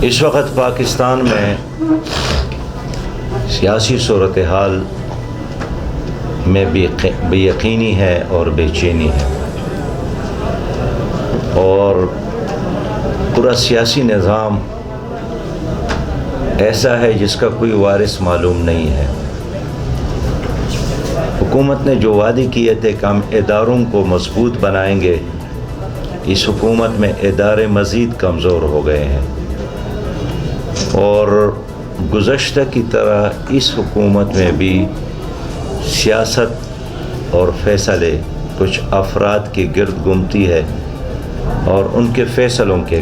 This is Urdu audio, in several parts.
اس وقت پاکستان میں سیاسی صورتحال میں بے یقینی ہے اور بے چینی ہے، اور پورا سیاسی نظام ایسا ہے جس کا کوئی وارث معلوم نہیں ہے۔ حکومت نے جو وعدے کیے تھے کہ ہم اداروں کو مضبوط بنائیں گے، اس حکومت میں ادارے مزید کمزور ہو گئے ہیں، اور گزشتہ کی طرح اس حکومت میں بھی سیاست اور فیصلے کچھ افراد کے گرد گھومتی ہے، اور ان کے فیصلوں کے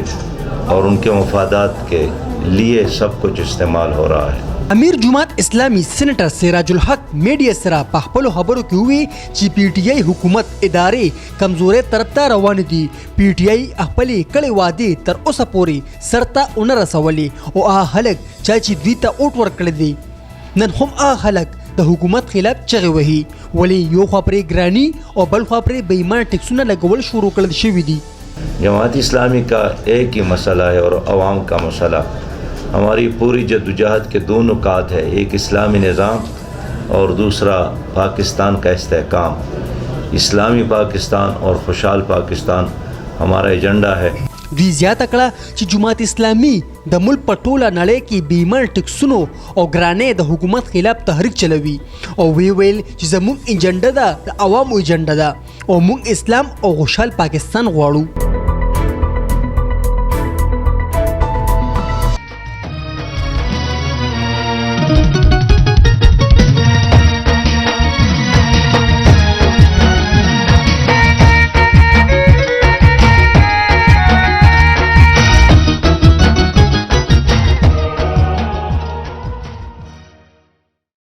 اور ان کے مفادات کے لیے سب کچھ استعمال ہو رہا ہے۔ امیر جماعت اسلامی سینیٹر سراج الحق میڈیا سرا پخپلو خبرو کې وی چې پی ټی آی حکومت ادارې کمزورې طرف ته روان دي۔ پی ټی آی خپل کړي وعدې تر اوسه پورې سرته ونه رسولې او هغه خلک چې دوی ته اوټ ورکړي دي نن هم هغه خلک د حکومت خلاف چغې وهي، ولې یو خوا پرې ګراني او بل خوا پرې بېایمانه ټیکسونه لګول شروع کړل شوي دي۔ جماعت اسلامی کا ایک ہی مسئلہ ہے اور عوام کا مسئلہ، ہماری پوری جدوجہد کے دو نکات ہیں، ایک اسلامی نظام اور دوسرا پاکستان کا استحکام۔ اسلامی پاکستان اور خوشحال پاکستان ہمارا ایجنڈا ہے۔ دوی زیاته کړه چې جماعت اسلامي د ملک په ټوله نړۍ کې بېایمانه ټیکسونو او ګرانۍ د حکومت خلاف تحریک چلوي، او وی ویل چې زموږ ایجنډا ده د عوامو ایجنډا ده او موږ اسلام او خوشحال پاکستان غواړو۔